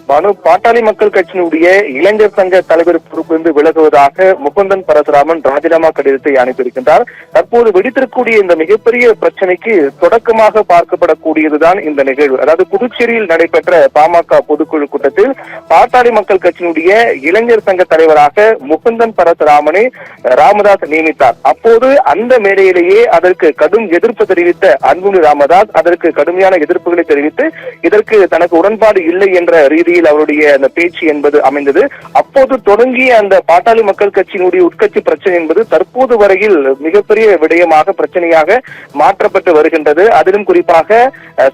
பானு, பாட்டாளி மக்கள் கட்சியினுடைய இளைஞர் சங்க தலைவர் பொறுப்பிலிருந்து விலகுவதாக முகுந்தன் பரசுராமன் ராஜினாமா கடிதத்தை அனுப்பியிருக்கின்றார். தற்போது வெடித்திருக்கக்கூடிய இந்த மிகப்பெரிய பிரச்சனைக்கு தொடக்கமாக பார்க்கப்படக்கூடியதுதான் இந்த நிகழ்வு. அதாவது புதுச்சேரியில் நடைபெற்ற பாமக பொதுக்குழு கூட்டத்தில் பாட்டாளி மக்கள் கட்சியினுடைய இளைஞர் சங்க தலைவராக முகுந்தன் பரசுராமனை ராமதாஸ் நியமித்தார். அப்போது அந்த மேடையிலேயே அதற்கு கடும் எதிர்ப்பு தெரிவித்த அன்புமணி ராமதாஸ் அதற்கு கடுமையான எதிர்ப்புகளை தெரிவித்து இதற்கு தனக்கு உடன்பாடு இல்லை என்ற ரீதியில் அவருடைய அந்த பேச்சு என்பது அமைந்தது. அப்போது தொடங்கிய அந்த பாட்டாளி மக்கள் கட்சியினுடைய உட்கட்சி பிரச்சனை என்பது தற்போது வரையில் மிகப்பெரிய விடயமாக பிரச்சனையாக மாற்றப்பட்டு வருகின்றது. அதிலும் குறிப்பாக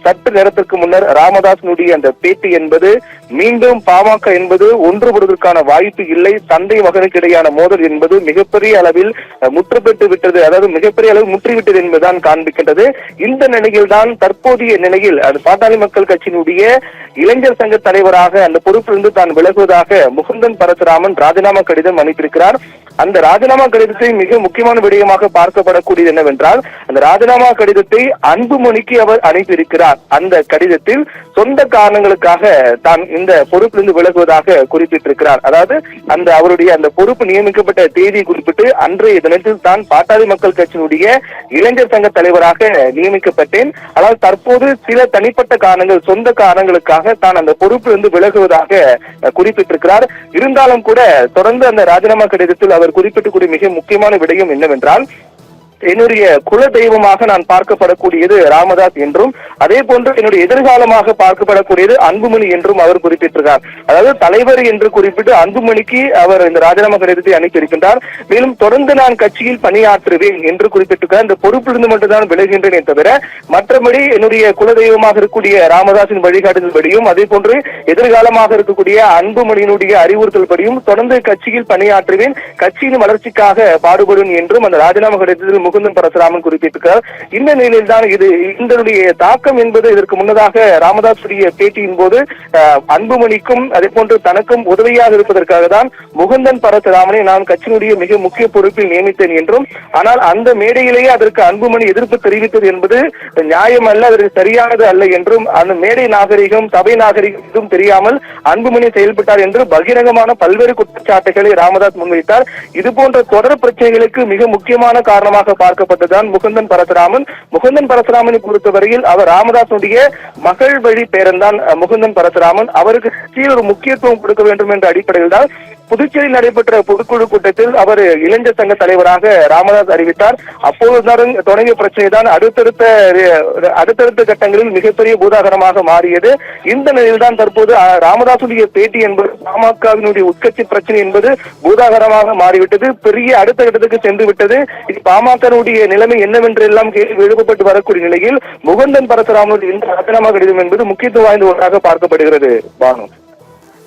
சற்று நேரத்திற்கு முன்னர் ராமதாசனுடைய அந்த பேட்டி என்பது மீண்டும் பாமக என்பது ஒன்றுபடுவதற்கான வாய்ப்பு இல்லை, தந்தை மகனுக்கு இடையான மோதல் என்பது மிகப்பெரிய அளவில் முற்றுப்பெற்று விட்டது, அதாவது மிகப்பெரிய அளவில் முற்றிவிட்டது என்பதுதான் காண்பிக்கின்றது. இந்த நிலையில் தான் தற்போதைய நிலையில் அது பாட்டாளி மக்கள் கட்சியினுடைய இளைஞர் சங்க தலைவராக அந்த பொறுப்பிலிருந்து தான் விலகுவதாக முகுந்தன் பரசுராமன் ராஜினாமா கடிதம் அனுப்பியிருக்கிறார். அந்த ராஜினாமா கடிதத்தை மிக முக்கியமான விடயமாக பார்க்கப்படக்கூடியது என்னவென்றால், அந்த ராஜினாமா கடிதத்தை அன்புமணிக்கு அவர் அனுப்பியிருக்கிறார். அந்த கடிதத்தில் சொந்த காரணங்களுக்காக தான் இந்த பொறுப்பிலிருந்து விலகுவதாக குறிப்பிட்டிருக்கிறார். அதாவது அந்த அவருடைய அந்த பொறுப்பு நியமிக்கப்பட்ட தேதியை குறிப்பிட்டு அன்றைய தினத்தில் தான் பாட்டாளி மக்கள் கட்சியினுடைய இளைஞர் சங்க தலைவராக நியமிக்கப்பட்டேன். ஆனால் தற்போது சில தனிப்பட்ட காரணங்கள், சொந்த காரணங்களுக்காக தான் அந்த பொறுப்பிலிருந்து விலகுவதாக குறிப்பிட்டிருக்கிறார். இருந்தாலும் கூட தொடர்ந்து அந்த ராஜினாமா கடிதத்தில் அவர் குறிப்பிட்டக்கூடிய மிக முக்கியமான விடயம் என்னவென்றால், என்னுடைய குல தெய்வமாக நான் பார்க்கப்படக்கூடியது ராமதாஸ் என்றும், அதே போன்று என்னுடைய எதிர்காலமாக பார்க்கப்படக்கூடியது அன்புமணி என்றும் அவர் குறிப்பிட்டிருக்கார். அதாவது தலைவர் என்று குறிப்பிட்டு அன்புமணிக்கு அவர் இந்த ராஜினாமா கடிதத்தை அனுப்பியிருக்கின்றார். மேலும் தொடர்ந்து நான் கட்சியில் பணியாற்றுவேன் என்று குறிப்பிட்டிருக்கிறார். இந்த பொறுப்பிலிருந்து மட்டும்தான் விலகின்றேனே தவிர மற்றபடி என்னுடைய குல தெய்வமாக இருக்கக்கூடிய ராமதாஸின் வழிகாட்டுதல் படியும், அதே போன்று எதிர்காலமாக இருக்கக்கூடிய அன்புமணியினுடைய அறிவுறுத்தல் படியும் தொடர்ந்து கட்சியில் பணியாற்றுவேன், கட்சியின் வளர்ச்சிக்காக பாடுபடும் என்றும் அந்த ராஜினாமா கடிதத்தில் முகுந்தன் பரசுராமன் குறிப்பிட்டிருக்கிறார். இந்த நிலையில் தான் இது இதனுடைய தாக்கம் என்பது இதற்கு முன்னதாக ராமதாசுடைய பேட்டியின் போது அன்புமணிக்கும் அதே போன்று தனக்கும் உதவியாக இருப்பதற்காக தான் முகுந்தன் பரசுராமனை நான் கட்சியினுடைய மிக முக்கிய பொறுப்பில் நியமித்தேன் என்றும், ஆனால் அந்த மேடையிலேயே அதற்கு அன்புமணி எதிர்ப்பு தெரிவித்தது என்பது நியாயம் அல்ல, அதற்கு சரியானது அல்ல என்றும், அந்த மேடை நாகரிகம் சபை நாகரிகம் தெரியாமல் அன்புமணி செயல்பட்டார் என்று பகிரங்கமான பல்வேறு குற்றச்சாட்டுகளை ராமதாஸ் முன்வைத்தார். இது போன்ற தொடர் பிரச்சனைகளுக்கு மிக முக்கியமான காரணமாக பார்க்கப்பட்டதுதான் முகுந்தன் பரசுராமன். முகுந்தன் பரசுராமனை பொறுத்தவரையில் அவர் ராமதாசுடைய மகள் வழி பேரன்தான் முகுந்தன் பரசுராமன். அவருக்கு கட்சியில் ஒரு முக்கியத்துவம் கொடுக்க வேண்டும் என்ற அடிப்படையில் தான் புதுச்சேரியில் நடைபெற்ற பொதுக்குழு கூட்டத்தில் அவர் இளைஞர் சங்க தலைவராக ராமதாஸ் அறிவித்தார். அப்போது தொடங்கிய பிரச்சனை தான் அடுத்தடுத்த கட்டங்களில் மிகப்பெரிய பூதாகரமாக மாறியது. இந்த நிலையில் தான் தற்போது ராமதாசுடைய பேட்டி என்பது பாமகவினுடைய உட்கட்சி பிரச்சனை என்பது பூதாகரமாக மாறிவிட்டது, பெரிய அடுத்த கட்டத்துக்கு சென்று விட்டது. இது பாமகனுடைய நிலைமை என்னவென்று எல்லாம் கேள்வி எழுப்பப்பட்டு வரக்கூடிய நிலையில் முகுந்தன் பரசுராமனுடைய இந்த ராஜினாமா கடிதம் என்பது முக்கியத்துவம் வாய்ந்த ஒன்றாக பார்க்கப்படுகிறது. பானு.